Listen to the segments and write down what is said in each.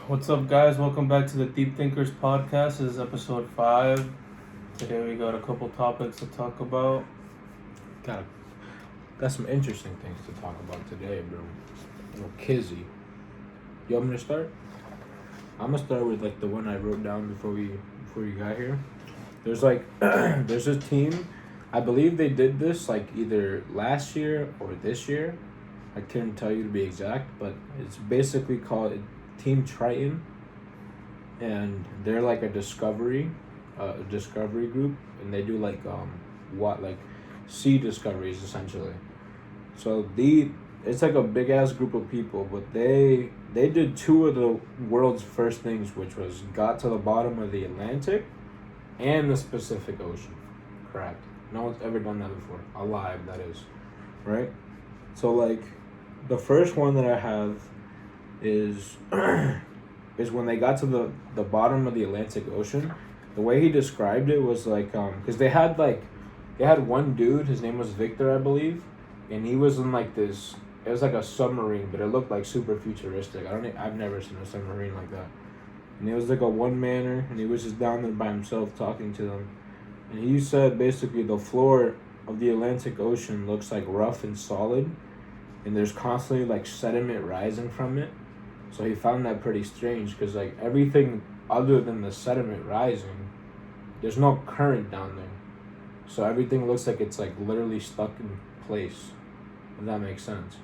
What's up, guys? Welcome back to the Deepthinkers podcast. This is episode 5. Today we got a couple topics to talk about. Got some interesting things to talk about today, bro. Kizzy. You want me to start? I'm gonna start with the one I wrote down before you got here. There's there's a team. I believe they did this either last year or this year. I couldn't tell you to be exact, but it's basically called Team Triton, and they're a discovery group, and they do sea discoveries essentially. So it's a big ass group of people, but they did two of the world's first things, which was got to the bottom of the Atlantic and the Pacific Ocean. Correct. No one's ever done that before. Alive, that is. Right? So the first one that I have is is when they got to the bottom of the Atlantic Ocean. The way he described it was because they had one dude, his name was Victor, I believe, and he was in this. It was like a submarine, but it looked super futuristic. I've never seen a submarine like that. And it was a one-manner, and he was just down there by himself talking to them. And he said basically the floor of the Atlantic Ocean looks rough and solid, and there's constantly sediment rising from it. So he found that pretty strange because everything other than the sediment rising, there's no current down there. So everything looks like it's literally stuck in place, if that makes sense.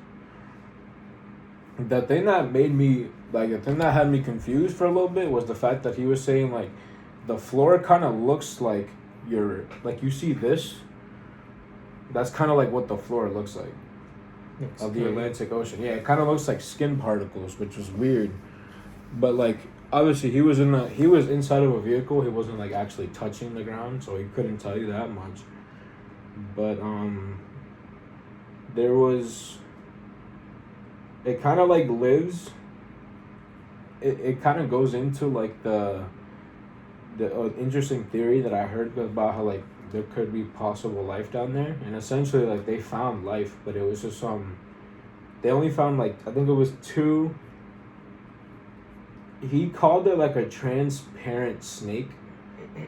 The thing that made me the thing that had me confused for a little bit was the fact that he was saying the floor kind of looks like you see this. That's kind of what the floor looks like of the Atlantic Ocean. Yeah, it kind of looks like skin particles, which was weird. But obviously he was inside of a vehicle. He wasn't actually touching the ground, so he couldn't tell you that much. But there was. It kind of lives. It kind of goes into the interesting theory that I heard about how there could be possible life down there, and essentially they found life, but it was just they only found I think it was 2. He called it a transparent snake,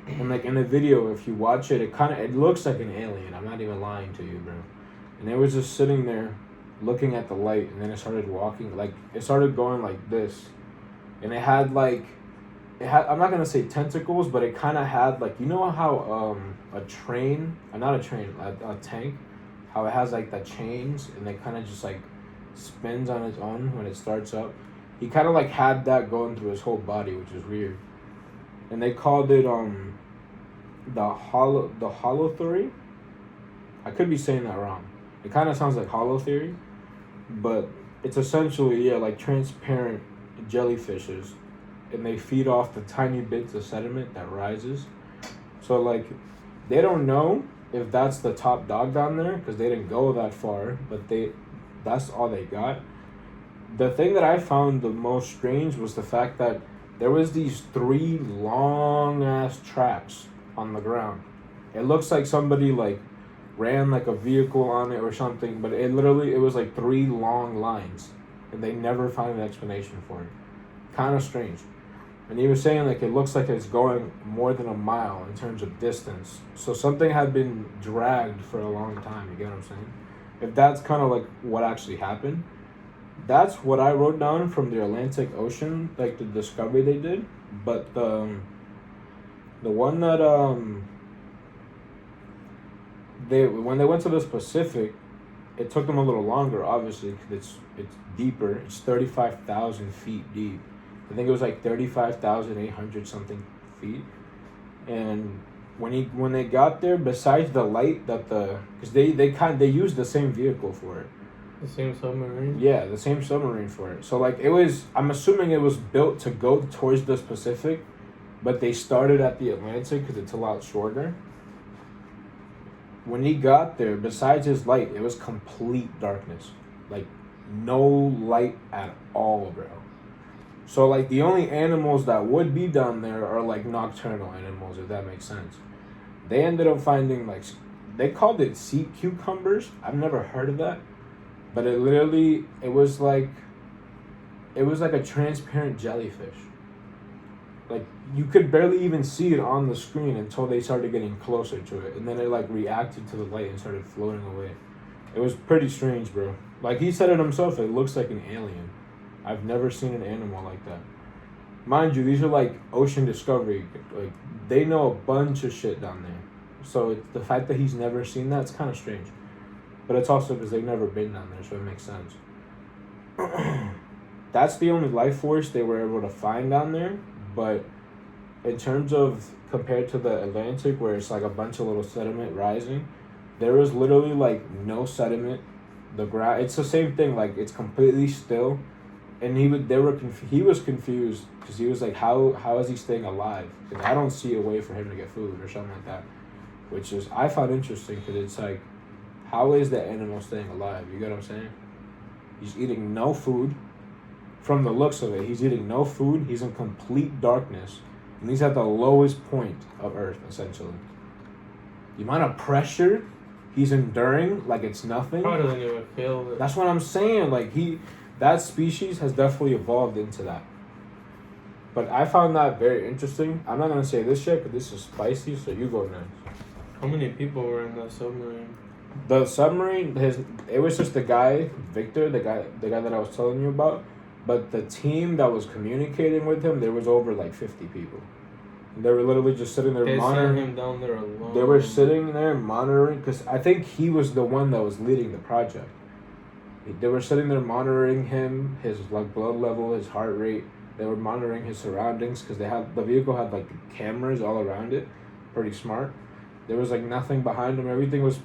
and in the video, if you watch it, it looks like an alien. I'm not even lying to you, bro. And it was just sitting there looking at the light, and then it started walking, it started going like this, and it had I'm not gonna say tentacles, but it kind of had you know how a tank, how it has the chains, and it kind of just spins on its own when it starts up. He kind of had that going through his whole body, which is weird. And they called it the hollow theory. I could be saying that wrong. It kind of sounds like hollow theory, but it's essentially transparent jellyfishes, and they feed off the tiny bits of sediment that rises. So they don't know if that's the top dog down there because they didn't go that far, but that's all they got. The thing that I found the most strange was the fact that there was these 3 long ass tracks on the ground. It looks like somebody ran a vehicle on it or something, but it was 3 long lines, and they never found an explanation for it. Kind of strange. And he was saying it looks like it's going more than a mile in terms of distance. So something had been dragged for a long time, you get what I'm saying? If that's kind of what actually happened, that's what I wrote down from the Atlantic Ocean, the discovery they did. But the one that when they went to the Pacific, it took them a little longer, obviously, because it's deeper. It's 35,000 feet deep. I think it was 35,800 something feet. And when they got there, besides the light because they used the same vehicle for it. The same submarine? Yeah, the same submarine for it. So I'm assuming it was built to go towards the Pacific, but they started at the Atlantic because it's a lot shorter. When he got there, besides his light, it was complete darkness. No light at all, bro. So the only animals that would be down there are nocturnal animals, if that makes sense. They ended up finding they called it sea cucumbers. I've never heard of that. But it was it was like a transparent jellyfish. Like, you could barely even see it on the screen until they started getting closer to it. And then it, like, reacted to the light and started floating away. It was pretty strange, bro. Like, he said it himself, it looks like an alien. I've never seen an animal like that. Mind you, these are, like, ocean discovery. Like, they know a bunch of shit down there. So, the fact that he's never seen that, it's kind of strange. But it's also because they've never been down there, so it makes sense. That's the only life force they were able to find down there. But in terms of compared to the Atlantic, where it's like a bunch of little sediment rising, there was literally like no sediment. The ground, it's the same thing. Like, it's completely still, and he was confused because he was like, how is he staying alive? Because I don't see a way for him to get food or something like that, which is I found interesting because it's like, how is that animal staying alive? You get what I'm saying? He's eating no food. From the looks of it, he's eating no food. He's in complete darkness. And he's at the lowest point of Earth, essentially. The amount of pressure he's enduring, like it's nothing. Probably doesn't even feel it. That's what I'm saying. Like, that species has definitely evolved into that. But I found that very interesting. I'm not going to say this yet, but this is spicy, so you go next. How many people were in that submarine? The submarine, it was just the guy, Victor, the guy that I was telling you about. But the team that was communicating with him, there was over like 50 people. They were literally just sitting there monitoring. They sent him down there alone. They were sitting there monitoring, because I think he was the one that was leading the project. They were sitting there monitoring him, his like blood level, his heart rate. They were monitoring his surroundings because the vehicle had like cameras all around it. Pretty smart. There was like nothing behind him. Everything was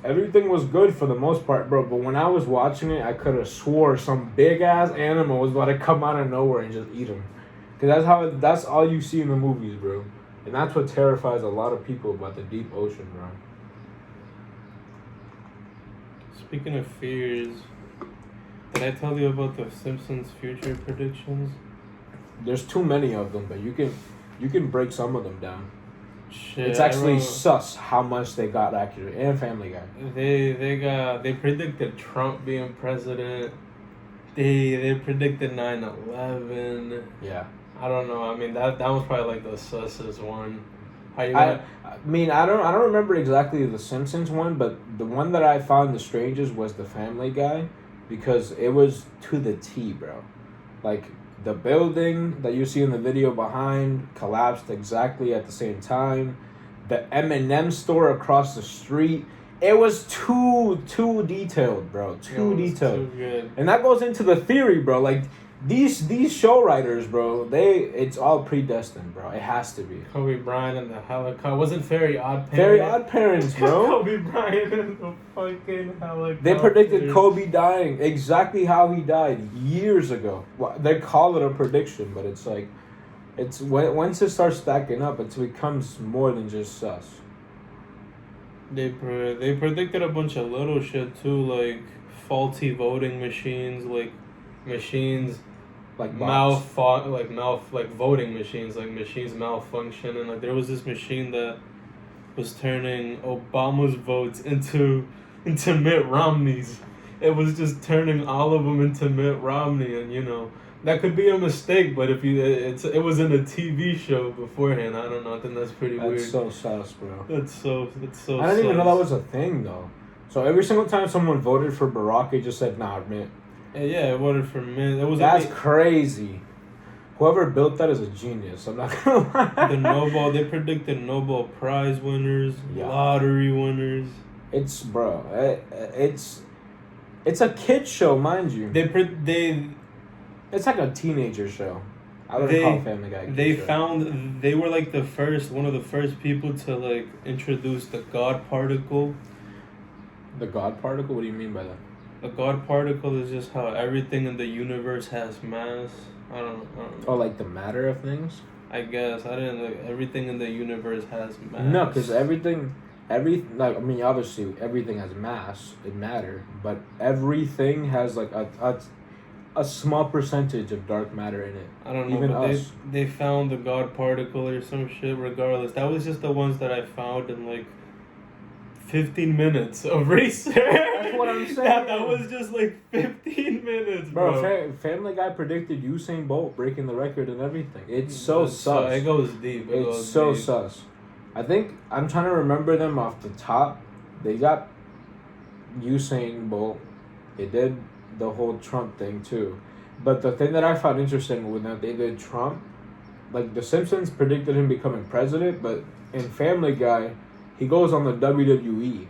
good for the most part, bro. But when I was watching it, I could have swore some big ass animal was about to come out of nowhere and just eat him. Cause that's all you see in the movies, bro. And that's what terrifies a lot of people about the deep ocean, bro. Speaking of fears, did I tell you about the Simpsons future predictions? There's too many of them, but you can break some of them down. Shit, it's actually sus how much they got accurate. And Family Guy. They predicted Trump being president. They predicted 9/11. Yeah. I don't know. I mean that was probably like the sussest one. I mean I don't remember exactly the Simpsons one, but the one that I found the strangest was the Family Guy, because it was to the T, bro. Like, the building that you see in the video behind collapsed exactly at the same time. The M&M store across the street, it was too detailed, bro. Too detailed. Too good. And that goes into the theory, bro. Like, these show writers, bro, it's all predestined, bro. It has to be. Kobe Bryant and the helicopter. Wasn't Very Odd Parents? Very Odd Parents, bro. Kobe Bryant and the fucking helicopter. They predicted Kobe dying exactly how he died years ago. They call it a prediction, but it's like, once it starts stacking up, it becomes more than just sus. They predicted a bunch of little shit too, like faulty voting machines, like machines. Like voting machines, like machines malfunction, and like there was this machine that was turning Obama's votes into Mitt Romney's. It was just turning all of them into Mitt Romney, and you know that could be a mistake, but if it was in a TV show beforehand. I don't know. I think that's pretty weird. That's so sus, bro. It's so. I didn't even know that was a thing though. So every single time someone voted for Barack, it just said, "Nah, Mitt." Yeah, I voted for Mitt. That's crazy. Whoever built that is a genius. I'm not gonna lie. They predicted Nobel Prize winners, lottery winners. It's a kid show, mind you. It's like a teenager show. I would call Family Guy. They were like one of the first people to like introduce the God particle. The God particle? What do you mean by that? A God particle is just how everything in the universe has mass. I don't know. Oh, like the matter of things? I guess. Everything in the universe has mass. No, because obviously everything has mass and matter, but everything has like a small percentage of dark matter in it. I don't know, even but us. They found the God particle or some shit. Regardless, that was just the ones that I found in like 15 minutes of research. That's what I'm saying. That was just like 15 minutes, bro. Family Guy predicted Usain Bolt breaking the record and everything. It's so sus. So it goes deep. It's so sus. I think I'm trying to remember them off the top. They got Usain Bolt. They did the whole Trump thing too. But the thing that I found interesting when they did Trump, like The Simpsons predicted him becoming president, but in Family Guy, he goes on the WWE.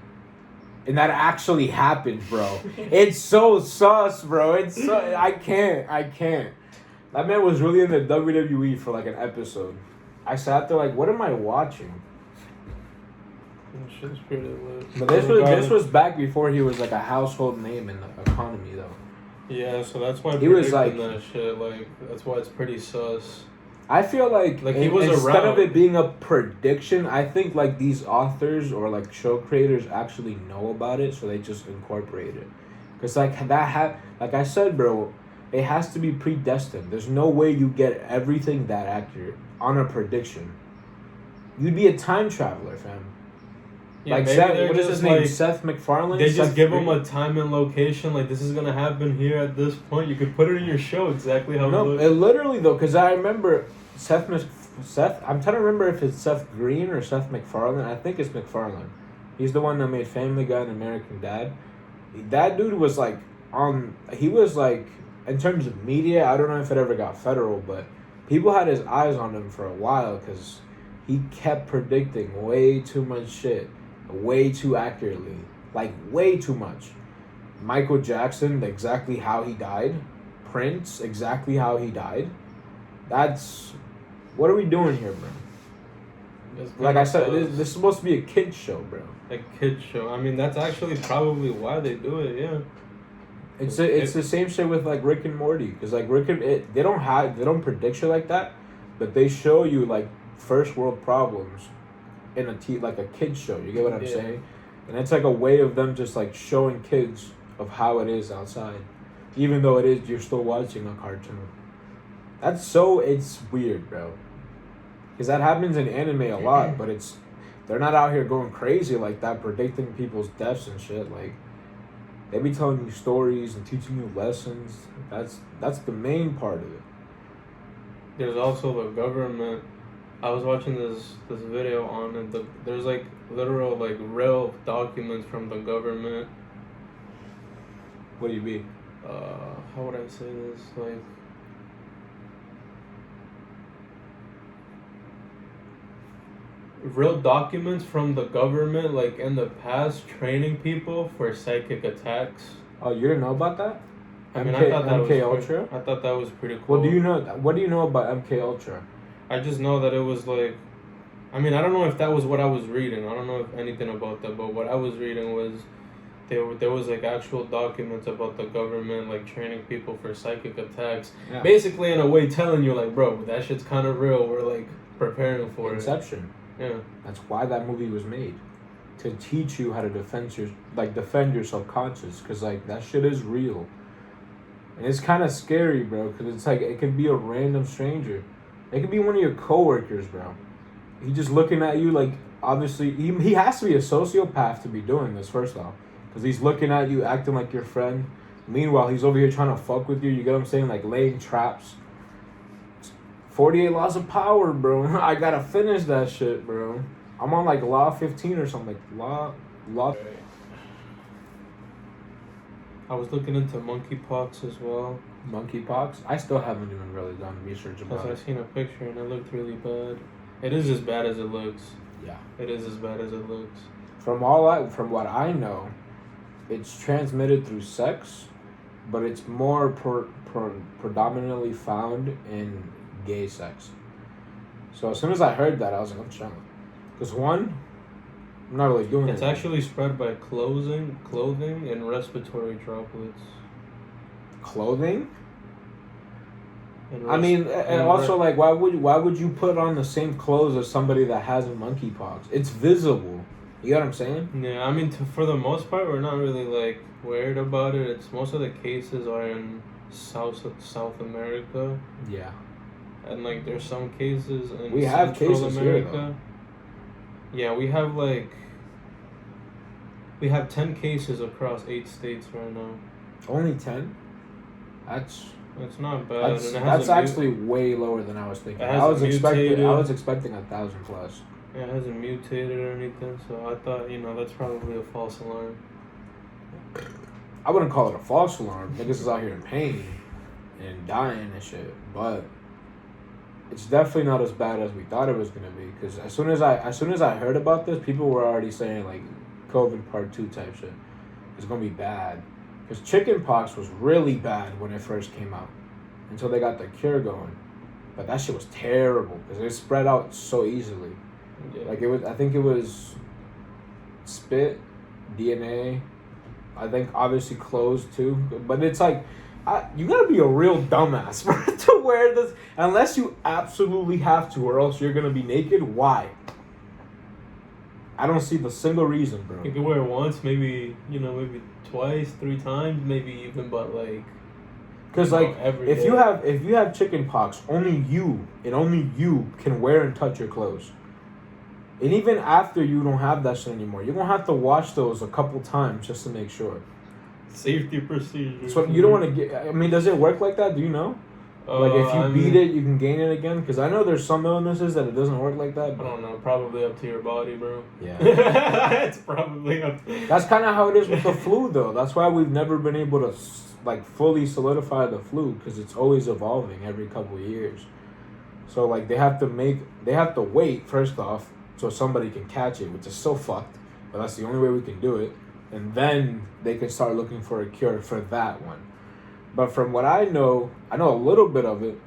And that actually happened, bro. It's so sus, bro. It's so... I can't. That man was really in the WWE for like an episode. I sat there like, what am I watching? Shit's pretty lit. But this was back before he was like a household name in the economy, though. Yeah, so that's why he was like that shit. Like that's why it's pretty sus. I feel like he was instead around. of it being a prediction, I think like these authors or like show creators actually know about it, so they just incorporate it. Cause like like I said, bro, it has to be predestined. There's no way you get everything that accurate on a prediction. You'd be a time traveler, fam. Yeah, like what is his name? Seth MacFarlane. They just give him a time and location. Like this is gonna happen here at this point. You could put it in your show exactly how. No, it literally though, because I remember Seth. I'm trying to remember if it's Seth Green or Seth MacFarlane. I think it's MacFarlane. He's the one that made Family Guy and American Dad. That dude was like he was like in terms of media. I don't know if it ever got federal, but people had his eyes on him for a while because he kept predicting way too much shit. Way too accurately. Like, way too much. Michael Jackson, exactly how he died. Prince, exactly how he died. That's... What are we doing here, bro? Like I said, this is supposed to be a kid's show, bro. A kid's show. I mean, that's actually probably why they do it, yeah. It's the same shit with, like, Rick and Morty. Because, like, they don't predict shit like that. But they show you, like, first world problems in like a kid's show. You get what I'm saying? And it's like a way of them just like showing kids of how it is outside, even though you're still watching a cartoon. It's weird, bro, because that happens in anime a lot, but they're not out here going crazy like that predicting people's deaths and shit. Like they be telling you stories and teaching you lessons. That's the main part of it. There's also the government. I was watching this video on it. There's like literal like real documents from the government. What do you mean? How would I say this? Like real documents from the government, like in the past, training people for psychic attacks. Oh, you didn't know about that? I mean, I thought that MK Ultra. I thought that was pretty cool. Well, what do you know about MK Ultra? I just know that it was like, I mean, I don't know if that was what I was reading. I don't know if anything about that, but what I was reading was there was like actual documents about the government like training people for psychic attacks. Yeah. Basically, in a way, telling you like, bro, that shit's kind of real. We're like preparing for Inception. Yeah. That's why that movie was made, to teach you how to defend your subconscious, because like that shit is real, and it's kind of scary, bro. Because it's like it could be a random stranger. It could be one of your coworkers, bro. He just looking at you like, obviously, he has to be a sociopath to be doing this, first off. Because he's looking at you, acting like your friend. Meanwhile, he's over here trying to fuck with you. You get what I'm saying? Like, laying traps. 48 Laws of Power, bro. I gotta finish that shit, bro. I'm on, like, Law 15 or something. Like, Law... I was looking into monkeypox as well. Monkeypox? I still haven't even really done research about it. Because I seen a picture and it looked really bad. It is as bad as it looks. Yeah. It is as bad as it looks. From what I know, it's transmitted through sex, but it's more predominantly found in gay sex. So as soon as I heard that, I was like, I'm chilling. Because one, I'm not really doing it. It's actually spread by clothing, and respiratory droplets. Clothing? I mean, and also, like, why would you put on the same clothes as somebody that has monkeypox? It's visible. You know what I'm saying? Yeah, I mean, for the most part, we're not really, like, worried about it. It's most of the cases are in South America. Yeah. And, like, there's some cases in we have Central cases America. Here, though. Yeah, we have, like... We have 10 cases across 8 states right now. Only 10? That's not bad. That's, and it that's hasn't actually way lower than I was thinking. It I was hasn't expecting 1,000 plus. Yeah, it hasn't mutated or anything, so I thought, that's probably a false alarm. I wouldn't call it a false alarm. Niggas is out here in pain and dying and shit, but it's definitely not as bad as we thought it was gonna be. Because as soon as I heard about this, people were already saying like COVID Part 2 type shit. It's gonna be bad. Because chickenpox was really bad when it first came out, until they got the cure going. But that shit was terrible because it spread out so easily. Yeah. Like I think it was spit, DNA. I think obviously clothes too. But it's like, you gotta be a real dumbass to wear this unless you absolutely have to, or else you're gonna be naked. Why? I don't see the single reason, bro. You can wear it once, maybe twice, 3 times, maybe even, but like. Because like, every if day. you have chicken pox, only you can wear and touch your clothes. And even after you don't have that shit anymore, you're gonna have to wash those a couple times just to make sure. Safety procedures. So you don't want to get. I mean, does it work like that? Do you know? Like if you beat it, you can gain it again. Because I know there's some illnesses that it doesn't work like that. But I don't know. Probably up to your body, bro. Yeah. It's probably up. That's kind of how it is with the flu, though. That's why we've never been able to like fully solidify the flu, because it's always evolving every couple of years. So like they have to wait first off so somebody can catch it, which is so fucked. But that's the only way we can do it, and then they can start looking for a cure for that one. But from what I know a little bit of it.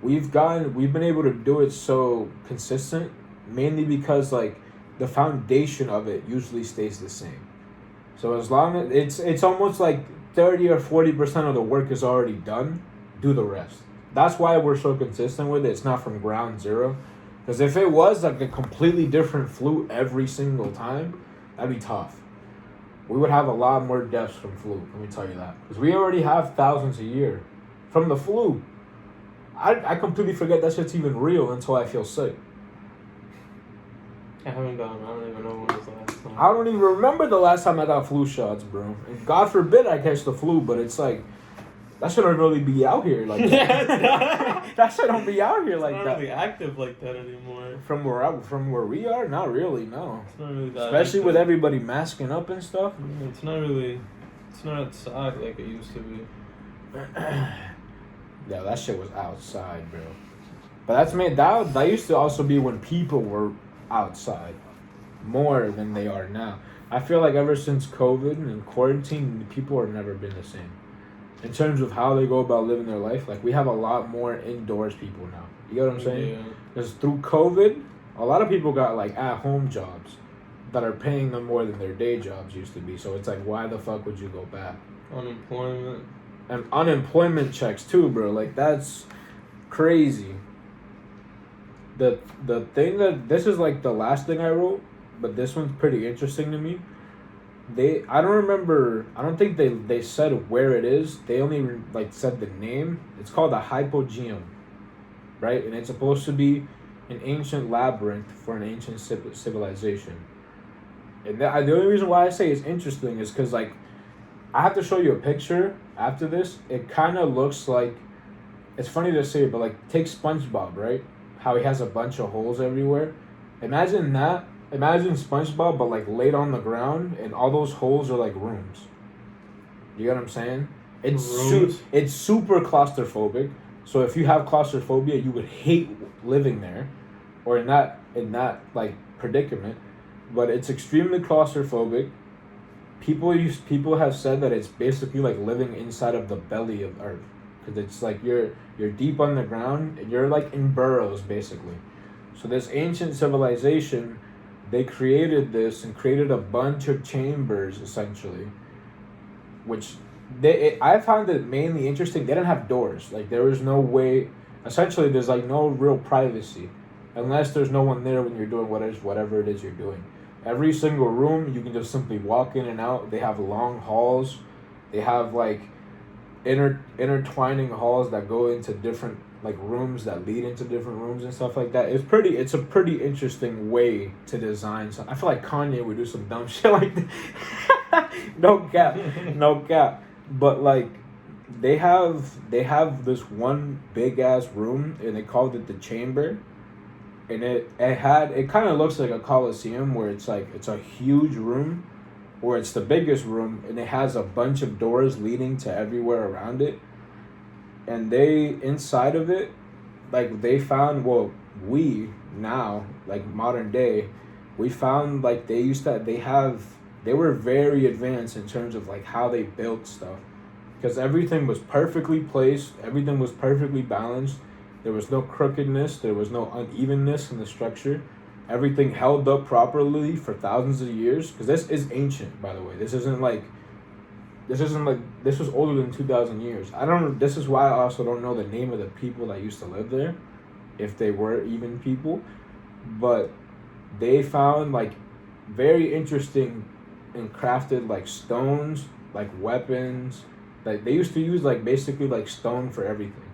We've been able to do it so consistent, mainly because like the foundation of it usually stays the same. So as long as it's almost like 30 or 40% of the work is already done, do the rest. That's why we're so consistent with it. It's not from ground zero. Because if it was like a completely different flu every single time, that'd be tough. We would have a lot more deaths from flu, let me tell you that. Because we already have thousands a year from the flu. I completely forget that shit's even real until I feel sick. I don't even know when was the last time. I don't even remember the last time I got flu shots, bro. And God forbid I catch the flu, but it's like, that shit don't really be out here like that. That shit don't be out here like that. It's not really active like that anymore. From where we are, not really, no. It's not really that Especially active. with everybody masking up and stuff. It's not outside like it used to be. Yeah, that shit was outside, bro. But that used to also be when people were outside more than they are now. I feel like ever since COVID and quarantine, people have never been the same. In terms of how they go about living their life, like we have a lot more indoors people now. You get what I'm saying? Yeah. Because through COVID, a lot of people got like at-home jobs that are paying them more than their day jobs used to be. So it's like, why the fuck would you go back? Unemployment. And unemployment checks too, bro. Like that's crazy. The thing that this is like the last thing I wrote, but this one's pretty interesting to me. I don't think they said where it is. They only like said the name. It's called a Hypogeium, right? And it's supposed to be an ancient labyrinth for an ancient civilization. And the only reason why I say it's interesting is because like I have to show you a picture after this. It kind of looks like, it's funny to say, but like take SpongeBob, right? How he has a bunch of holes everywhere. Imagine that. Imagine SpongeBob, but like laid on the ground, and all those holes are like rooms. You get what I'm saying? It's super claustrophobic. So if you have claustrophobia, you would hate living there, or in that like predicament. But it's extremely claustrophobic. People have said that it's basically like living inside of the belly of Earth, because it's like you're deep on the ground and you're like in burrows basically. So this ancient civilization, they created this and created a bunch of chambers essentially, which I found it mainly interesting. They didn't have doors. Like there was no way. Essentially, there's like no real privacy, unless there's no one there when you're doing whatever it is you're doing. Every single room, you can just simply walk in and out. They have long halls. They have like intertwining halls that go into different like rooms that lead into different rooms and stuff like that. It's a pretty interesting way to design. So I feel like Kanye would do some dumb shit like that. No cap. But like they have this one big ass room and they called it the chamber. And it kind of looks like a coliseum where it's like it's a huge room, or it's the biggest room, and it has a bunch of doors leading to everywhere around it. And they inside of it, like they found we now like modern day, we found like they were very advanced in terms of like how they built stuff, because everything was perfectly placed, everything was perfectly balanced. There was no crookedness. There was no unevenness in the structure. Everything held up properly for thousands of years. Because this is ancient, by the way. This was older than 2,000 years. This is why I also don't know the name of the people that used to live there, if they were even people. But they found like very interesting and crafted like stones, like weapons. Like they used to use like basically like stone for everything.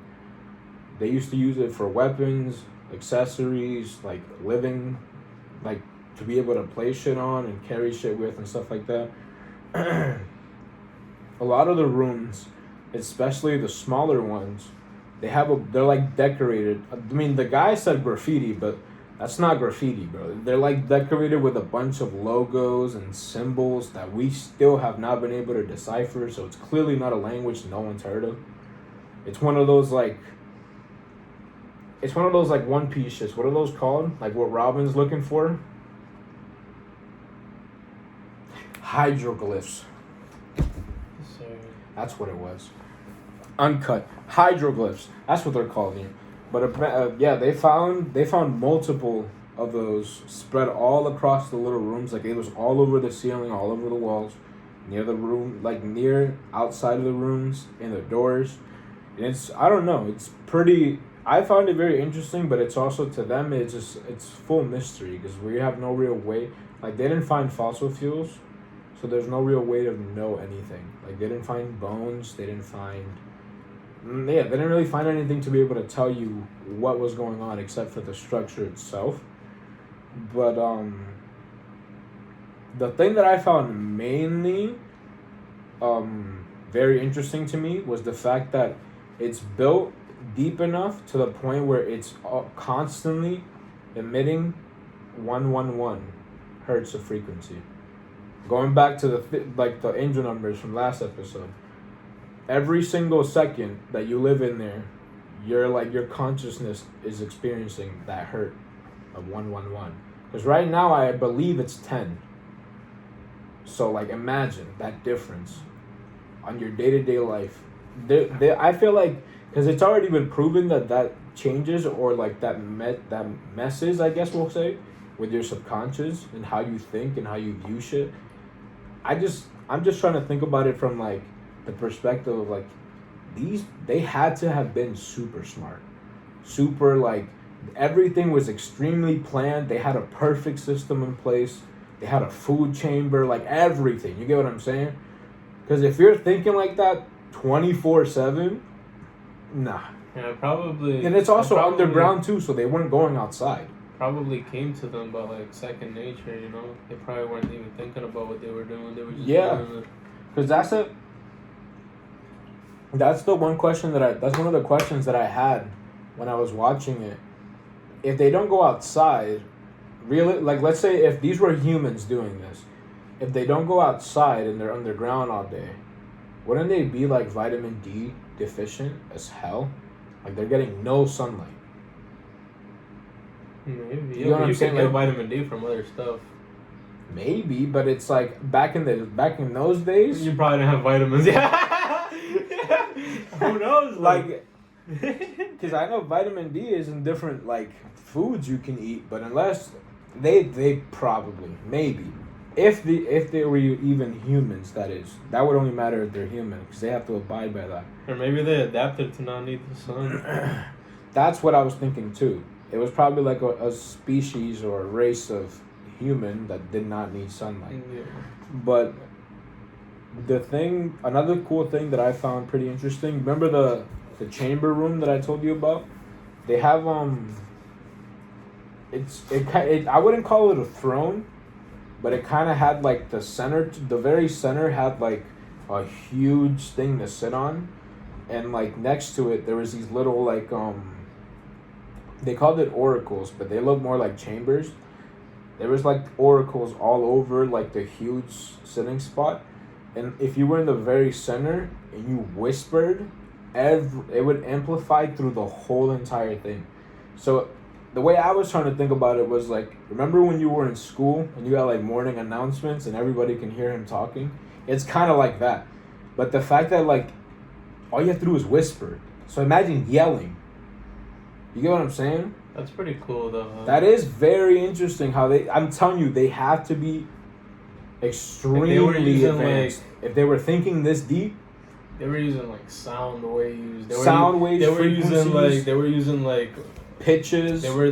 They used to use it for weapons, accessories, like living, like to be able to play shit on and carry shit with and stuff like that. A lot of the rooms, especially the smaller ones, they're like decorated. I mean, the guy said graffiti, but that's not graffiti, bro. They're like decorated with a bunch of logos and symbols that we still have not been able to decipher. So it's clearly not a language no one's heard of. It's one of those like One Piece shits. What are those called? Like what Robin's looking for? Hydroglyphs. Sorry. That's what it was. Uncut hydroglyphs. That's what they're called here. But yeah, they found multiple of those spread all across the little rooms. Like it was all over the ceiling, all over the walls, near the room, like near outside of the rooms, in the doors. And I don't know. It's pretty. I found it very interesting, but it's also to them it's full mystery because we have no real way. Like they didn't find fossil fuels, so there's no real way to know anything. Like they didn't find bones. They didn't really find anything to be able to tell you what was going on except for the structure itself. But the thing that I found mainly very interesting to me was the fact that it's built deep enough to the point where it's constantly emitting 111 hertz of frequency. Going back to the angel numbers from last episode, every single second that you live in there, your consciousness is experiencing that hertz of 111. Because right now I believe it's 10. So like imagine that difference on your day-to-day life. I feel like, because it's already been proven that changes, or like that messes, I guess we'll say, with your subconscious and how you think and how you view shit. I'm just trying to think about it from like the perspective of like they had to have been super smart, super like everything was extremely planned. They had a perfect system in place. They had a food chamber, like everything. You get what I'm saying? Because if you're thinking like that 24/7, nah. Yeah, probably. And it's also underground too, so they weren't going outside. Probably came to them by like second nature, you know? They probably weren't even thinking about what they were doing. They were just doing it. Because that's one of the questions that I had when I was watching it. If they don't go outside, really, like let's say if these were humans doing this, if they don't go outside and they're underground all day, wouldn't they be like vitamin D deficient as hell? Like they're getting no sunlight. Maybe. You know what I'm saying? Can get like, vitamin D from other stuff. Maybe, but it's like back in those days. You probably didn't have vitamins. Yeah. Who knows? Like, because I know vitamin D is in different like foods you can eat, but unless they probably maybe if they were even humans, that would only matter if they're human because they have to abide by that. Or maybe they adapted to not need the sun. That's what I was thinking too. It was probably like a species or a race of human that did not need sunlight. Yeah. But another cool thing that I found pretty interesting. Remember the chamber room that I told you about? They have I wouldn't call it a throne, but it kind of had like the very center had like a huge thing to sit on, and like next to it there was these little like they called it oracles, but they look more like chambers. There was like oracles all over like the huge sitting spot, and if you were in the very center and you whispered, it would amplify through the whole entire thing. So the way I was trying to think about it was like, remember when you were in school and you got like morning announcements and everybody can hear him talking? It's kind of like that. But the fact that like all you have to do is whisper. So imagine yelling. You get what I'm saying? That's pretty cool though. Huh? That is very interesting how I'm telling you, they have to be extremely advanced. If they were thinking this deep, they were using like sound waves. They were using like pitches. They were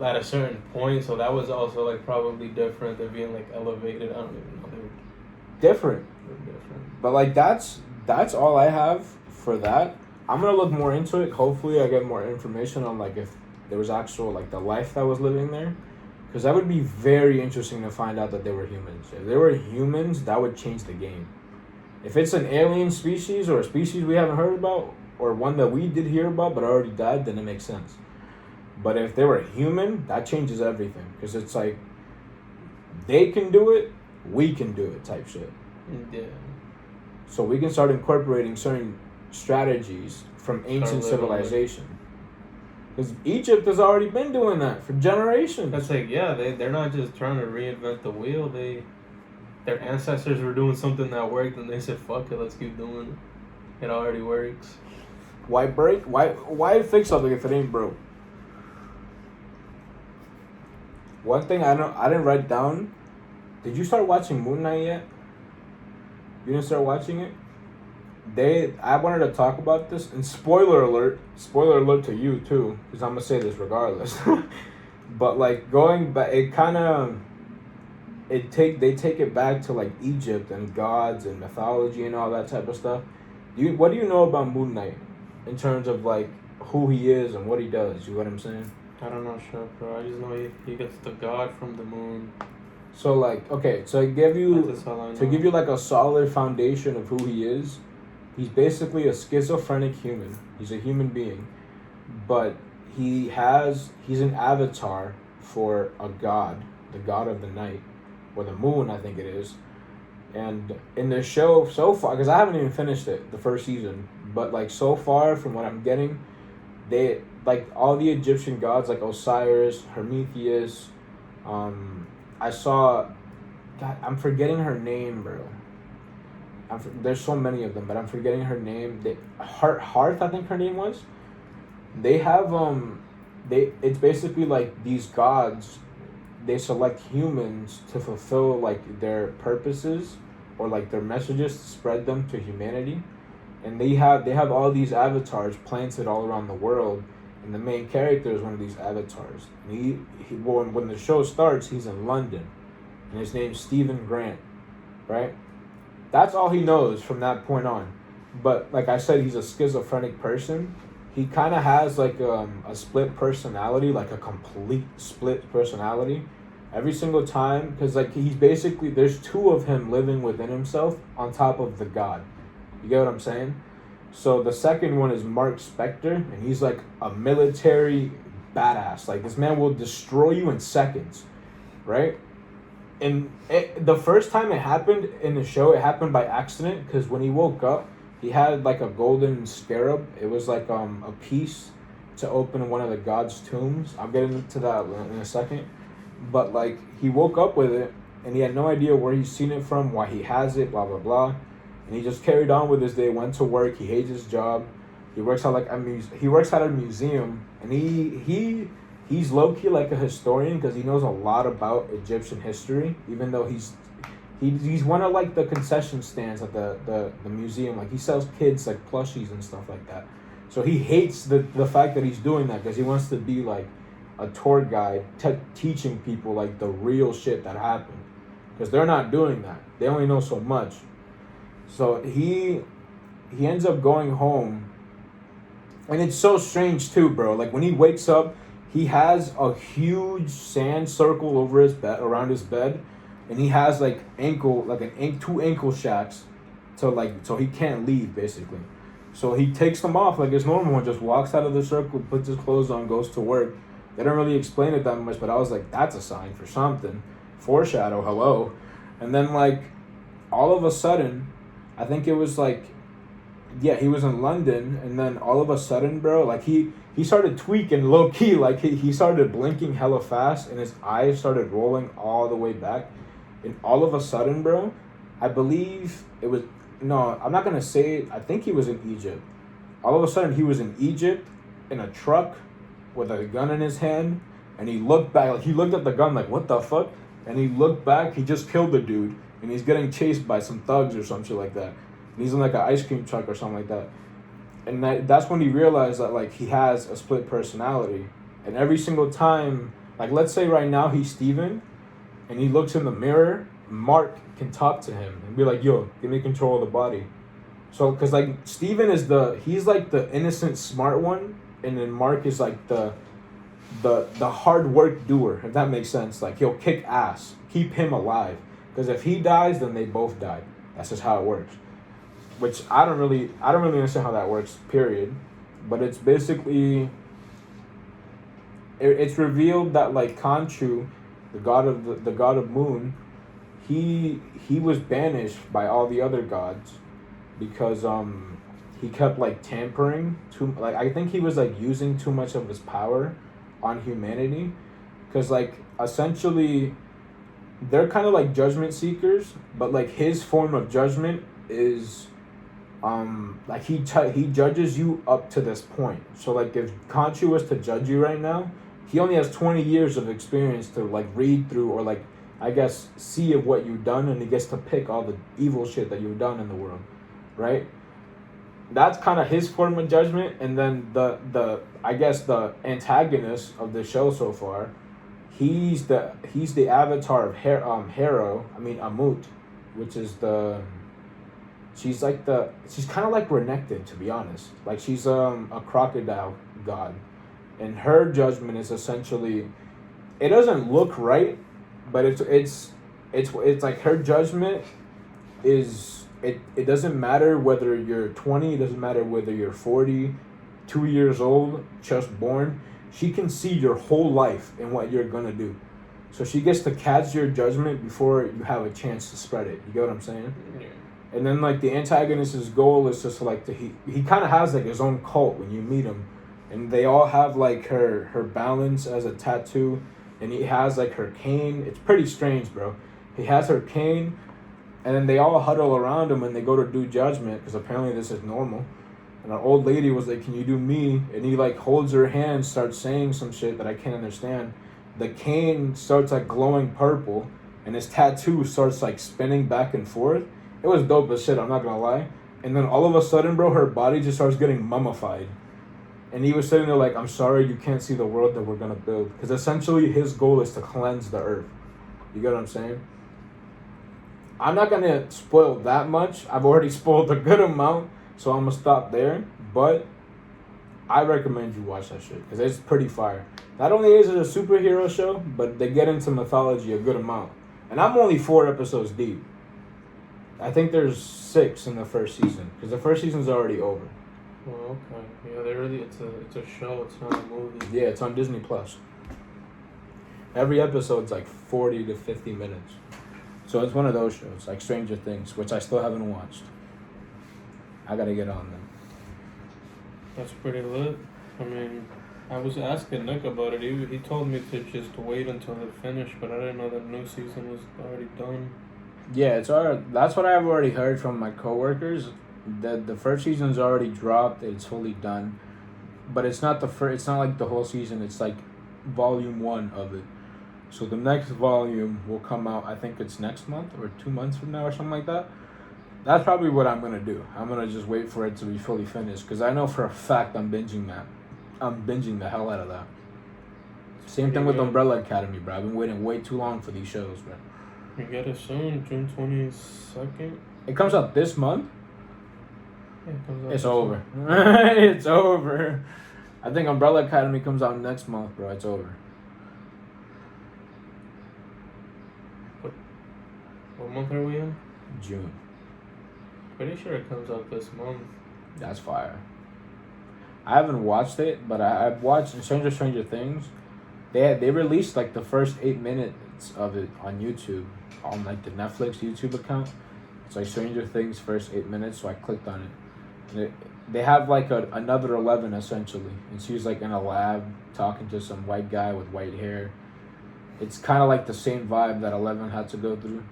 at a certain point, so that was also like probably different than being like elevated. I don't even know. They were different. Different. But like that's all I have for that. I'm gonna look more into it. Hopefully, I get more information on like if there was actual like the life that was living there, because that would be very interesting to find out that they were humans. If they were humans, that would change the game. If it's an alien species or a species we haven't heard about, or one that we did hear about but already died, then it makes sense. But if they were human, that changes everything, because it's like they can do it, we can do it type shit. Yeah. So we can start incorporating certain strategies from ancient civilization. Because Egypt has already been doing that for generations. That's like, yeah, they're not just trying to reinvent the wheel. Their ancestors were doing something that worked, and they said, "Fuck it, let's keep doing it. It already works." Why break? Why fix something if it ain't broke? One thing I didn't write down. Did you start watching Moon Knight yet? You didn't start watching it? I wanted to talk about this, and spoiler alert to you too, because I'm gonna say this regardless. But like going back, it kind of they take it back to like Egypt and gods and mythology and all that type of stuff. What do you know about Moon Knight in terms of like who he is and what he does? You know what I'm saying? I don't know shit, bro. I just know he gets the god from the moon. So like, okay, to give you like a solid foundation of who he is, he's basically a schizophrenic human. He's a human being, but he's an avatar for a god, the god of the night, or the moon, I think it is. And in the show so far, because I haven't even finished it, the first season, but like so far from what I'm getting, they like all the Egyptian gods like Osiris, Prometheus. I saw, God, I'm forgetting her name, bro. There's so many of them, but I'm forgetting her name. Hearth, I think her name was. They have it's basically like these gods. They select humans to fulfill like their purposes or like their messages, to spread them to humanity, and they have all these avatars planted all around the world, and the main character is one of these avatars. And when the show starts, he's in London, and his name's Stephen Grant, right? That's all he knows from that point on. But like I said, he's a schizophrenic person. He kind of has like a split personality, like a complete split personality every single time. Because like he's basically, there's two of him living within himself on top of the god. You get what I'm saying? So the second one is Mark Spector, and he's like a military badass. Like this man will destroy you in seconds, right? And the first time it happened in the show, it happened by accident, because when he woke up, he had like a golden scarab. It was like a piece to open one of the god's tombs. I'll get into that in a second. But like he woke up with it, and he had no idea where he's seen it from, why he has it, blah blah blah. And he just carried on with his day. Went to work. He hates his job. He works at he works at a museum, and he's low-key like a historian, because he knows a lot about Egyptian history, even though he's one of like the concession stands at the museum. Like he sells kids like plushies and stuff like that. So he hates the fact that he's doing that, because he wants to be like a tour guide teaching people like the real shit that happened, because they're not doing that. They only know so much. So he ends up going home, And it's so strange too, bro. Like when he wakes up, he has a huge sand circle over his bed, around his bed, and he has like two ankle shacks, to like so he can't leave basically. So he takes them off like it's normal and just walks out of the circle, puts his clothes on, goes to work. They don't really explain it that much, but I was like, that's a sign for something. Foreshadow, hello. And then like all of a sudden, I think it was like, yeah, he was in London, and then all of a sudden, bro, like he started tweaking low key, like he started blinking hella fast, and his eyes started rolling all the way back, and all of a sudden, bro, I believe it was, no, I'm not gonna say it. I think he was in Egypt. All of a sudden, he was in Egypt in a truck with a gun in his hand, and he looked back, like he looked at the gun, like what the fuck, and he looked back, he just killed the dude, and he's getting chased by some thugs or some shit like that. And he's in like an ice cream truck or something like that. And that's when he realized that like he has a split personality. And every single time, like let's say right now he's Steven, and he looks in the mirror, Mark can talk to him and be like, yo, give me control of the body. So, because like Steven he's like the innocent smart one, and then Mark is like the hard work doer, if that makes sense. Like he'll kick ass, keep him alive. Because if he dies, then they both die. That's just how it works. Which I don't really understand how that works, period. But it's basically, it's revealed that like Khonshu, the god of moon, he was banished by all the other gods because he kept like tampering too, like I think he was like using too much of his power on humanity, because like essentially they're kind of like judgment seekers, but like his form of judgment is like he judges you up to this point. So like if Khonshu was to judge you right now, he only has 20 years of experience to like read through, or like I guess see of what you've done, and he gets to pick all the evil shit that you've done in the world, right? That's kind of his form of judgment. And then the I guess the antagonist of the show so far, he's the avatar of Hero, I mean Amut, which is she's kind of like Renekton, to be honest. Like she's a crocodile god, and her judgment is essentially, it doesn't look right, but it's like her judgment is, it doesn't matter whether you're 20, it doesn't matter whether you're 40, 2 years old, just born. She can see your whole life and what you're gonna do. So she gets to catch your judgment before you have a chance to spread it. You get what I'm saying? Yeah. And then like the antagonist's goal is just like he kind of has like his own cult when you meet him, and they all have like her balance as a tattoo, and he has like her cane. It's pretty strange, bro. He has her cane, and then they all huddle around him when they go to do judgment, because apparently this is normal. And an old lady was like, can you do me? And he like holds her hand, starts saying some shit that I can't understand. The cane starts like glowing purple, and his tattoo starts like spinning back and forth. It was dope as shit, I'm not gonna lie. And then all of a sudden, bro, her body just starts getting mummified. And he was sitting there like, I'm sorry, you can't see the world that we're gonna build. Because essentially his goal is to cleanse the earth. You get what I'm saying? I'm not gonna spoil that much. I've already spoiled a good amount, so I'm gonna stop there. But I recommend you watch that shit, because it's pretty fire. Not only is it a superhero show, but they get into mythology a good amount. And I'm only 4 episodes deep. I think there's 6 in the first season, because the first season's already over. Oh, okay. Yeah, it's a show, it's not a movie. Yeah, it's on Disney+. Every episode's like 40 to 50 minutes. So it's one of those shows, like Stranger Things, which I still haven't watched. I gotta get on them. That's pretty lit. I mean, I was asking Nick about it. He told me to just wait until it finished, but I didn't know the new season was already done. Yeah, it's already, that's what I've already heard from my coworkers. The first season's already dropped. It's fully done, but it's not it's not like the whole season. It's like volume 1 of it. So the next volume will come out, I think it's next month or 2 months from now or something like that. That's probably what I'm gonna do. I'm gonna just wait for it to be fully finished, because I know for a fact I'm binging that. I'm binging the hell out of that. Same thing with Umbrella Academy, bro. I've been waiting way too long for these shows, bro. You get it soon, June 22nd. It comes out this month. Yeah, it comes out It's this over. month. It's over. I think Umbrella Academy comes out next month, bro. It's over. What month are we in? June. Pretty sure it comes out this month. That's fire. I haven't watched it, but I've watched Stranger Things. They released like the first 8 minutes of it on YouTube, on like the Netflix YouTube account. It's like Stranger Things first 8 minutes, so I clicked on it. And they have like another 11 essentially, and she's like in a lab talking to some white guy with white hair. It's kind of like the same vibe that 11 had to go through,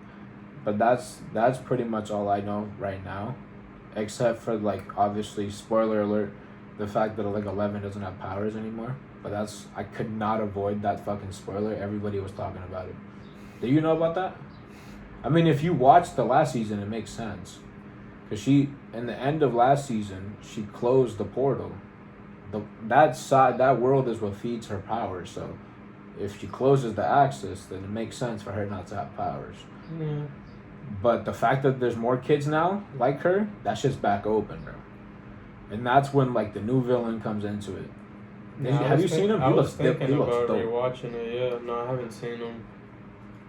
but that's pretty much all I know right now, except for like obviously spoiler alert, the fact that like 11 doesn't have powers anymore. But I could not avoid that fucking spoiler. Everybody was talking about it. Do you know about that? I mean, if you watched the last season, it makes sense. Because in the end of last season, she closed the portal. That world is what feeds her powers. So if she closes the axis, then it makes sense for her not to have powers. Yeah. But the fact that there's more kids now, like her, that shit's back open, bro. And that's when like the new villain comes into it. Have you seen him? I was thinking about dope. rewatching it. Yeah, no, I haven't seen him.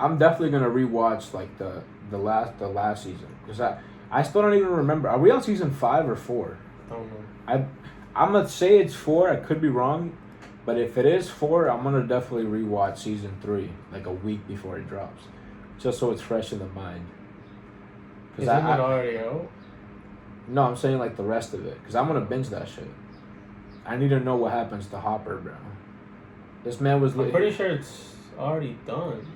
I'm definitely gonna rewatch like the last season because I still don't even remember. Are we on season 5 or 4? I don't know. I'm gonna say it's 4. I could be wrong, but if it is 4, I'm gonna definitely rewatch season 3 like a week before it drops, just so it's fresh in the mind. Isn't it already out? No, I'm saying like the rest of it because I'm gonna binge that shit. I need to know what happens to Hopper, bro. This man was. I'm pretty sure it's already done.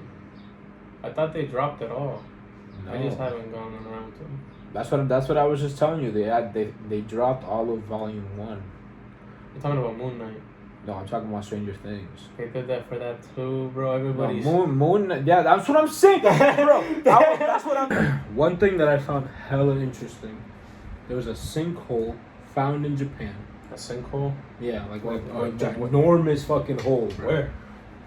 I thought they dropped it all. No. I just haven't gone around to them. That's what I was just telling you. They dropped all of volume 1. You're talking about Moon Knight. No, I'm talking about Stranger Things. They did that for that too, bro. Everybody's Moon. Yeah, that's what I'm saying, bro. That's what I'm. One thing that I found hella interesting. There was a sinkhole found in Japan. A sinkhole? Yeah, like an enormous fucking hole, bro. Where?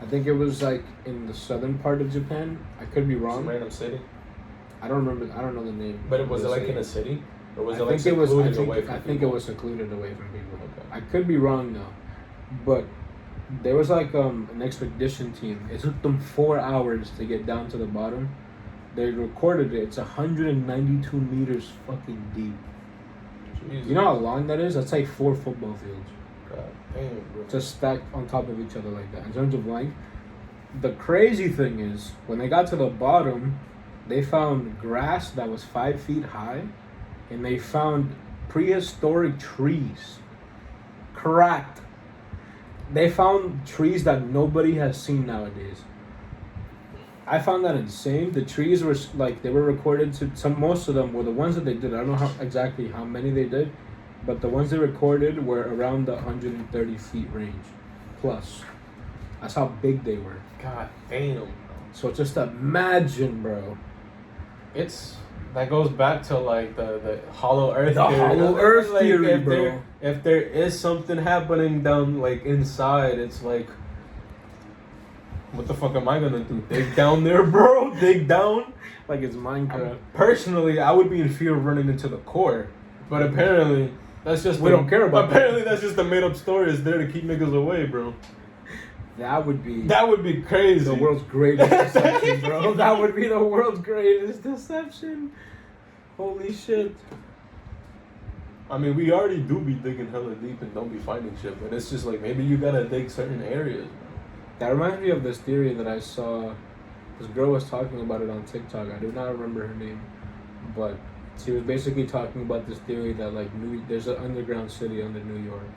I think it was like in the southern part of Japan. I could be wrong. Some random city. I don't remember. I don't know the name. But was it like in a city, or was it like I secluded away from I people? think it was secluded away from people. Okay. I could be wrong though, but there was like an expedition team. It took them 4 hours to get down to the bottom. They recorded it. It's 192 meters fucking deep. Jesus. You know how long that is? That's like 4 football fields. God damn, bro. Just stacked on top of each other like that. In terms of length, the crazy thing is when they got to the bottom, they found grass that was 5 feet high, and they found prehistoric trees, cracked. They found trees that nobody has seen nowadays. I found that insane. The trees were like they were recorded to most of them were the ones that they did. I don't know exactly how many they did, but the ones they recorded were around the 130 feet range, plus. That's how big they were. God damn, bro. So just imagine, bro. That goes back to like the hollow earth The theory. hollow earth Like, theory, if bro. If there is something happening down like inside, it's like, what the fuck am I gonna do? Dig down there, bro? Dig down? Like it's Minecraft. Personally, I would be in fear of running into the core, but apparently that's just We don't care about Apparently, that's just a made up story. It's there to keep niggas away, bro. That would be crazy. the world's greatest deception, bro. That would be the world's greatest deception. Holy shit. I mean, we already do be digging hella deep and don't be finding shit, but it's just like maybe you gotta dig certain areas, bro. That reminds me of this theory that I saw. This girl was talking about it on TikTok. I do not remember her name, but she was basically talking about this theory that like there's an underground city under New York.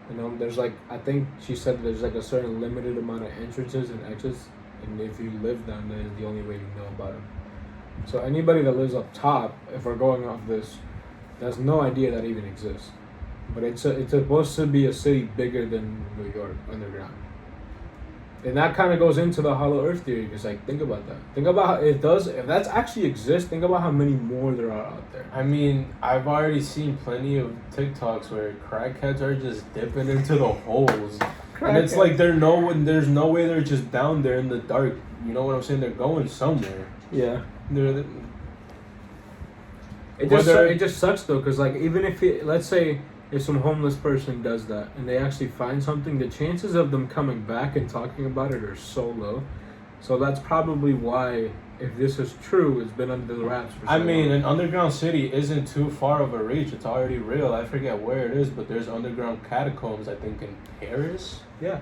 You know, there's like I think she said there's like a certain limited amount of entrances and exits, and if you live down there, is the only way you know about them. So anybody that lives up top, if we're going off this, has no idea that even exists. But it's supposed to be a city bigger than New York underground. And that kind of goes into the hollow earth theory, because like think about that. Think about how if that's actually exists, think about how many more there are out there. I mean, I've already seen plenty of TikToks where crackheads are just dipping into the holes. And it's like there's no way they're just down there in the dark. You know what I'm saying? They're going somewhere. Yeah. It just sucks though, because like even if let's say if some homeless person does that and they actually find something, the chances of them coming back and talking about it are so low. So that's probably why, if this is true, it's been under the wraps for so long. an underground city isn't too far of a reach. It's already real. I forget where it is, but there's underground catacombs, I think, in Paris. Yeah.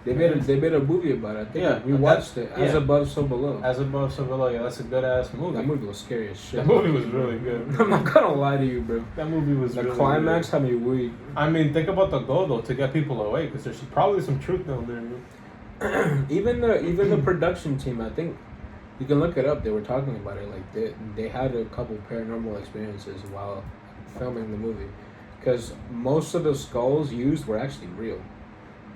They made a movie about it. I think we watched it. As Above, So Below. As Above, So Below. Yeah, that's a good ass movie. That movie was scary as shit. That movie was really good. I'm not gonna lie to you, bro. That movie was the really climax good. had me weak. I mean, think about the goal though, to get people away, because there's probably some truth down there. even the production team, I think you can look it up. They were talking about it. Like they had a couple paranormal experiences while filming the movie, because most of the skulls used were actually real.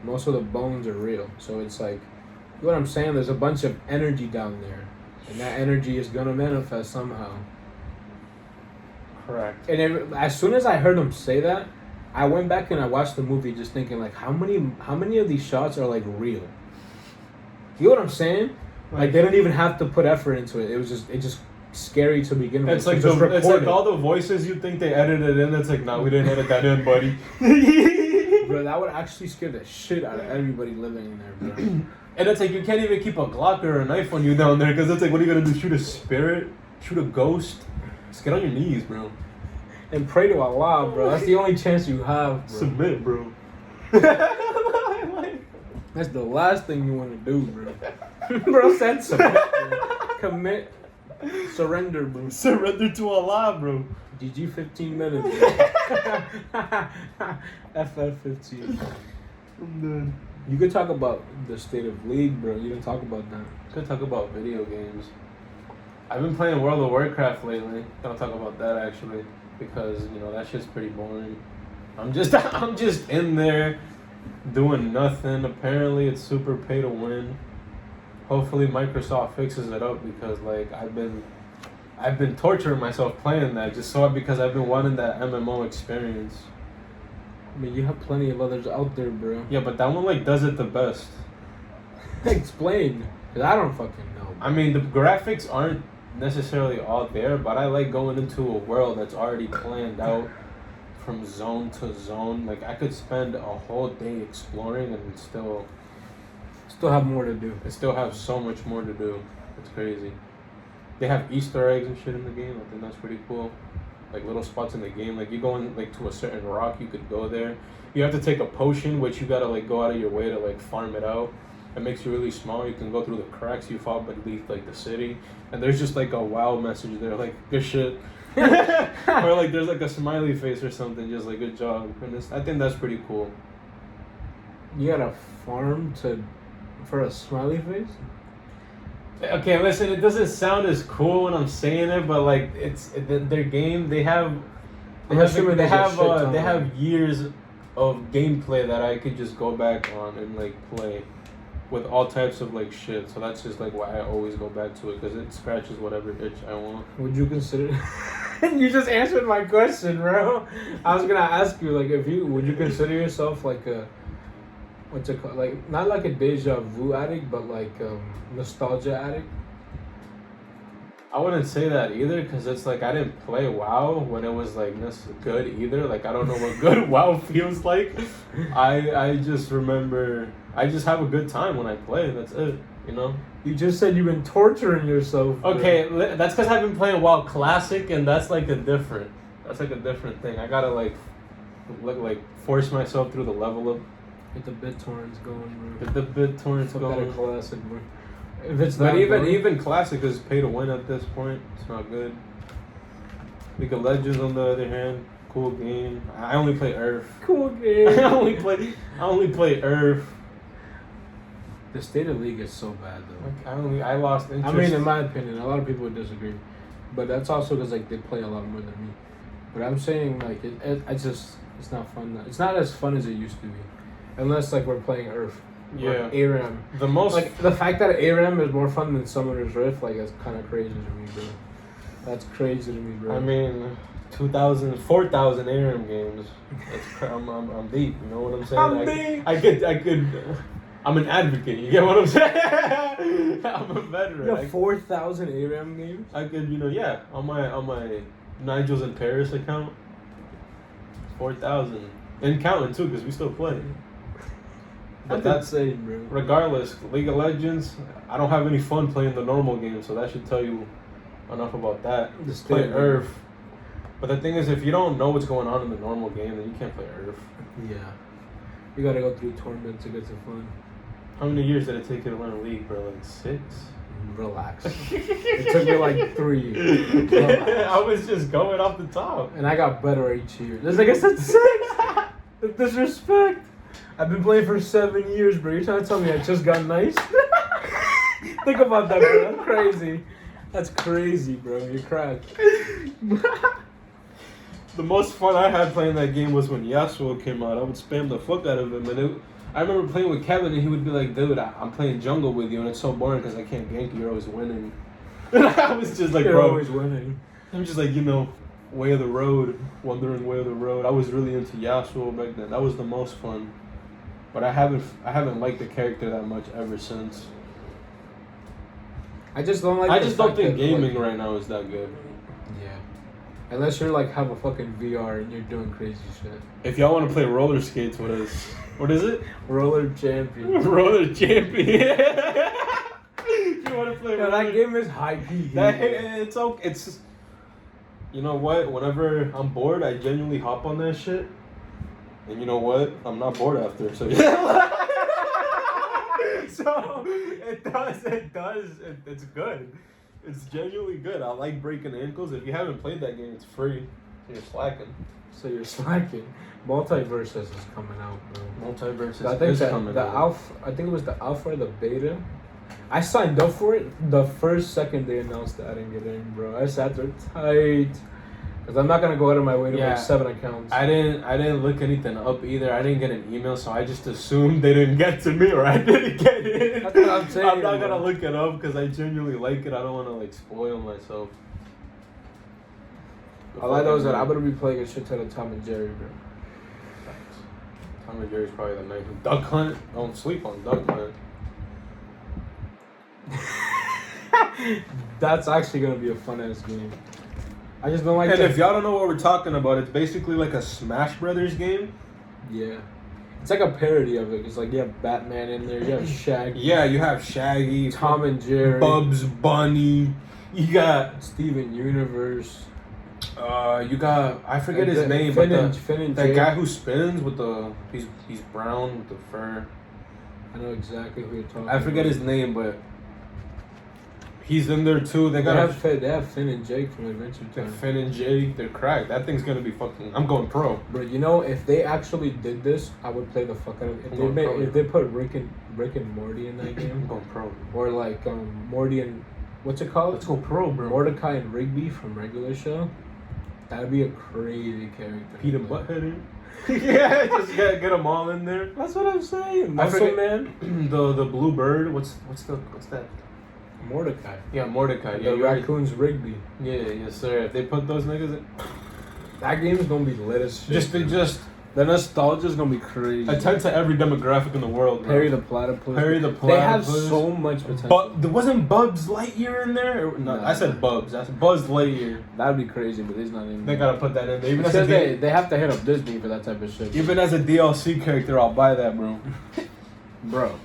Most of the bones are real. So it's like, you know what I'm saying? There's a bunch of energy down there, and that energy is gonna manifest somehow. Correct. And as soon as I heard him say that, I went back and I watched the movie just thinking like, how many of these shots are like real? You know what I'm saying? Like they didn't even have to put effort into it. It just scary to begin with. It's like all the voices you think they edited in. It's like, no, we didn't edit that in, buddy. Bro, that would actually scare the shit out of everybody living in there, bro. And it's like, you can't even keep a Glock or a knife on you down there, because it's like, what are you gonna do? Shoot a spirit? Shoot a ghost? Just get on your knees, bro. And pray to Allah, bro. That's the only chance you have, bro. Submit, bro. That's the last thing you want to do, bro. Bro said submit, bro. Commit. Surrender, bro. Surrender to Allah, bro. GG 15 minutes. FF 15. I'm done. You could talk about the state of league, bro. You didn't talk about that. Could talk about video games. I've been playing World of Warcraft lately. Don't talk about that actually, because that shit's pretty boring. I'm just in there doing nothing. Apparently it's super pay to win. Hopefully Microsoft fixes it up, because like I've been torturing myself playing that because I've been wanting that MMO experience. I mean, you have plenty of others out there, bro. Yeah, but that one like does it the best. Explain, because I don't fucking know. I mean, the graphics aren't necessarily all there, but I like going into a world that's already planned out from zone to zone. Like I could spend a whole day exploring and still have more to do. They still have so much more to do. It's crazy. They have Easter eggs and shit in the game. I think that's pretty cool. Like little spots in the game. Like you go in like to a certain rock, you could go there. You have to take a potion, which you gotta like go out of your way to like farm it out. It makes you really small. You can go through the cracks. You fall beneath like the city, and there's just like a wow message there, like good shit. Or like there's like a smiley face or something, just like good job. And I think that's pretty cool. You gotta farm for a smiley face? Okay, listen, it doesn't sound as cool when I'm saying it, but like their game. They have years of gameplay that I could just go back on and like play with all types of like shit. So that's just like why I always go back to it, because it scratches whatever itch I want. Would you consider? You just answered my question, bro. I was gonna ask you like would you consider yourself like a what's it called? Like not like a deja vu addict, but like nostalgia addict. I wouldn't say that either, because it's like I didn't play WoW when it was like this good either. Like I don't know what good WoW feels like. I just remember I just have a good time when I play. That's it. You just said you've been torturing yourself. Okay, that's because I've been playing WoW Classic, and that's like a different thing. I gotta like force myself through the level up. Get the BitTorrents going, bro. Get the BitTorrents going. That classic, bro. If it's but not even Classic is pay to win at this point. It's not good. League of Legends, on the other hand, cool game. I only play Earth. Cool game. I only play Earth. The state of League is so bad though. I lost interest. I mean, in my opinion, a lot of people would disagree, but that's also because like they play a lot more than me. But I'm saying like it's not fun. It's not as fun as it used to be, unless like we're playing Earth. Yeah. ARAM. The most like the fact that ARAM is more fun than Summoner's Rift, like that's kind of crazy to me, bro. That's crazy to me, bro. I mean, 4,000 ARAM games. I'm deep. You know what I'm saying? I could. I'm an advocate. You get what I'm saying? I'm a veteran. You have 4,000 ARAM games. I could, on my Nigel's in Paris account. 4,000. And counting too, because we still play. But that's insane, bro. Regardless, League of Legends, I don't have any fun playing the normal game, so that should tell you enough about that. Just play Earth. But the thing is, if you don't know what's going on in the normal game, then you can't play Earth. Yeah. You gotta go through tournaments to get some fun. How many years did it take you to learn League, bro? Like 6? Relax. It took me like 3. Relax. I was just going off the top. And I got better each year. It's like I said 6! The disrespect. I've been playing for 7 years, bro. You're trying to tell me I just got nice? Think about that, bro. That's crazy. That's crazy, bro. You're cracked. The most fun I had playing that game was when Yasuo came out. I would spam the fuck out of him, and I remember playing with Kevin, and he would be like, "Dude, I'm playing jungle with you, and it's so boring because I can't gank you. You're always winning." And I was just like, You're "Bro, always winning." I'm just like, way of the road, wandering way of the road. I was really into Yasuo back then. That was the most fun, but I haven't liked the character that much ever since. I just don't like. I just don't think gaming right now is that good. Yeah. Unless you're like have a fucking VR and you're doing crazy shit. If y'all want to play roller skates with us, what is it? Roller champion. Roller champion. You want to play? Yeah, that game is high peak. It's okay. It's you know what? Whenever I'm bored, I genuinely hop on that shit. And you know what? I'm not bored after. So so it does. It's good. It's genuinely good. I like breaking ankles. If you haven't played that game, it's free. So you're slacking. So you're slacking. Multiverses is coming out, bro. Multiverses I think is coming out. alpha. I think it was the alpha or the beta. I signed up for it the first second they announced that I didn't get in, bro. I sat there tight. Cause I'm not gonna go out of my way to make 7 accounts. I didn't look anything up either. I didn't get an email, so I just assumed they didn't get to me or I didn't get it. That's what I'm saying. I'm not gonna look it up because I genuinely like it. I don't want to like spoil myself. All I know is that I'm gonna be playing a shit ton of Tom and Jerry, bro. Tom and Jerry's probably the nice one. Duck Hunt. Don't sleep on Duck Hunt. That's actually gonna be a fun ass game. I just don't like. And if y'all don't know what we're talking about, it's basically like a Smash Brothers game. Yeah, it's like a parody of it. It's like you have Batman in there, you have Shaggy. Yeah, you have Shaggy, Tom and Jerry, Bugs Bunny. You got Steven Universe. You got I forget his name, but that guy who spins with the he's brown with the fur. I know exactly who you're talking. I forget his name, but he's in there too. They have Finn and Jake from Adventure Time. Finn and Jake, they're cracked. That thing's gonna be fucking. I'm going pro. But you know, if they actually did this, I would play the fuck out of it. If they put Rick and Morty in that game, I'm going pro. Or like Morty and what's it called? Let's go pro, bro. Mordecai and Rigby from regular show. That'd be a crazy character. Peter Butthead in. Yeah, just get them all in there. That's what I'm saying. Muscle Man. the blue bird. What's that? Mordecai. Yeah, Mordecai. The raccoon's Rigby. Yeah, yes sir. If they put those niggas in, that game's gonna be lit as shit. The nostalgia's gonna be crazy. Attend to every demographic in the world, bro. Perry the Platypus. They have so much potential. But there wasn't Buzz Lightyear in there? No, I said Bubs. That's Buzz Lightyear. That'd be crazy, but he's not in there. They gotta put that in there. Even they have to hit up Disney for that type of shit. Even as a DLC character, I'll buy that, bro. Bro.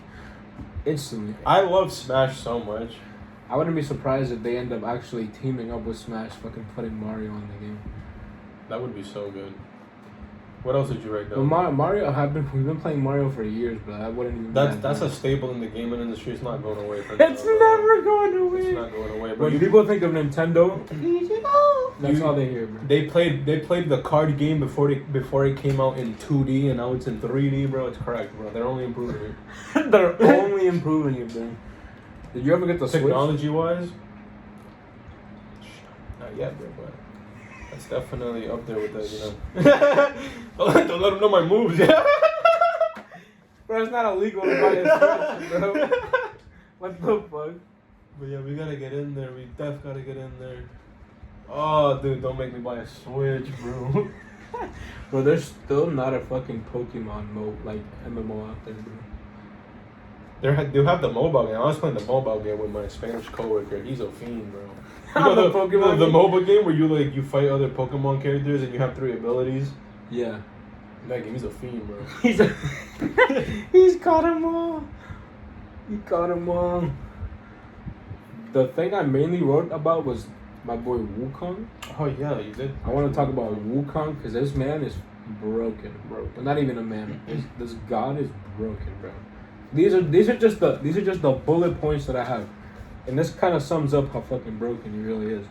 Instantly. I love Smash so much. I wouldn't be surprised if they end up actually teaming up with Smash, fucking putting Mario in the game. That would be so good. What else did you write down? But Mario, we've been playing Mario for years, but I wouldn't even. That's a staple in the gaming industry. It's not going away. It's never going away. It's not going away. Bro. When people think of Nintendo, that's all they hear, bro. They played the card game before it came out in 2D, and now it's in 3D, bro. It's correct, bro. They're only improving it. They're only improving it, bro. Did you ever get the technology-wise? Not yet, bro. But that's definitely up there with that, you know. Don't let them know my moves, yeah. Bro, it's not illegal to buy a Switch, bro. What the fuck? But yeah, we gotta get in there. We def gotta get in there. Oh, dude, don't make me buy a Switch, bro. Bro, there's still not a fucking Pokemon mode, like MMO out there, bro. They have the mobile game. I was playing the mobile game with my Spanish coworker. He's a fiend, bro. You On know the Pokemon the game? mobile game where you fight other Pokemon characters and you have 3 abilities. Yeah. That game, he's a fiend, bro. He's caught them all. He caught them all. The thing I mainly wrote about was my boy Wukong. Oh yeah, you did. I want to talk about Wukong because this man is broken. But not even a man. This god is broken, bro. These are just the bullet points that I have, and this kind of sums up how fucking broken he really is.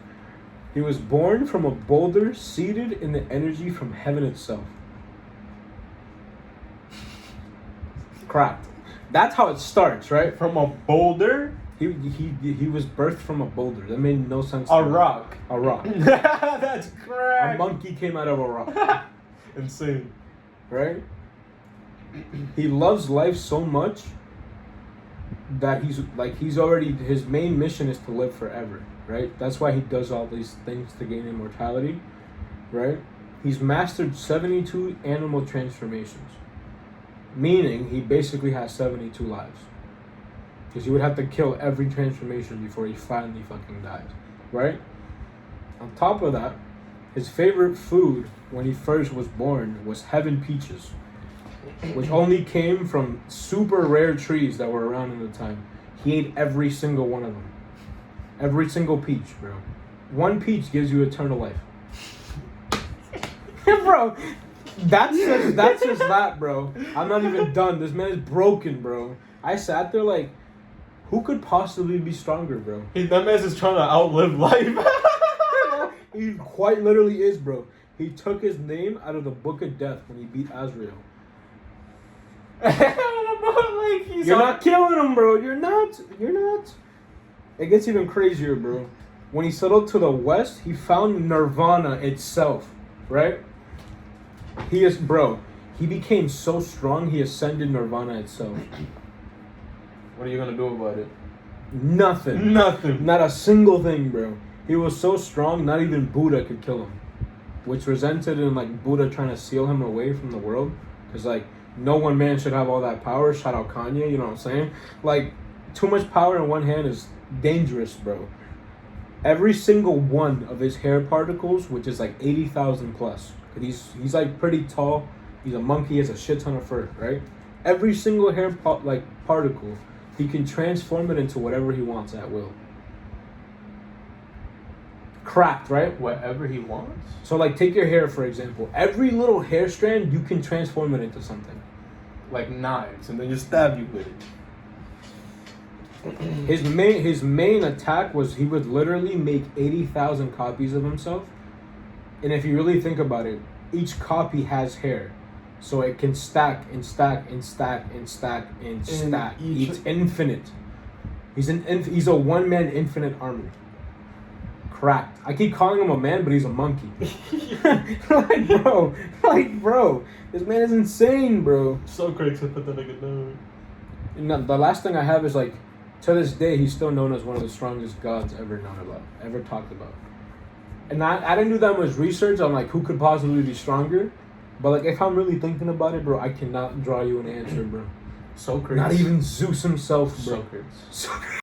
He was born from a boulder seated in the energy from heaven itself. Cracked. That's how it starts, right? From a boulder? He was birthed from a boulder. That made no sense. A rock. A rock. That's correct. A monkey came out of a rock. Insane. Right? He loves life so much that he's already, his main mission is to live forever, right? That's why he does all these things to gain immortality, right? He's mastered 72 animal transformations, meaning he basically has 72 lives. Because he would have to kill every transformation before he finally fucking dies, right? On top of that, his favorite food when he first was born was heaven peaches, which only came from super rare trees that were around in the time. He ate every single one of them. Every single peach, bro. One peach gives you eternal life. Bro, that's just that, bro. I'm not even done. This man is broken, bro. I sat there like, who could possibly be stronger, bro? That man's just trying to outlive life. He quite literally is, bro. He took his name out of the Book of Death when he beat Azrael. You're not killing him, bro. You're not. It gets even crazier, bro. When he settled to the west, he found Nirvana itself, right? He became so strong, he ascended Nirvana itself. What are you gonna do about it? Nothing. Not a single thing, bro. He was so strong, not even Buddha could kill him. Which resulted in, like, Buddha trying to seal him away from the world. Because, like, no one man should have all that power. Shout out Kanye, you know what I'm saying? Like, too much power in one hand is dangerous, bro. Every single one of his hair particles, which is like 80,000 plus. He's like pretty tall. He's a monkey, he has a shit ton of fur, right? Every single hair particle, he can transform it into whatever he wants at will. Cracked, right? Whatever he wants. So, like, take your hair, for example. Every little hair strand, you can transform it into something. Like knives, and then just stab you with it. His main attack was he would literally make 80,000 copies of himself. And if you really think about it, each copy has hair. So it can stack and stack and stack and stack and stack. It's infinite. He's a one-man infinite army. Cracked. I keep calling him a man, but he's a monkey. like bro, this man is insane, bro. So crazy to put that nigga down. And the last thing I have is, like, to this day, he's still known as one of the strongest gods ever talked about. And I didn't do that much research on, like, who could possibly be stronger. But, like, if I'm really thinking about it, bro, I cannot draw you an answer, bro. So crazy. Not even Zeus himself, bro. So crazy.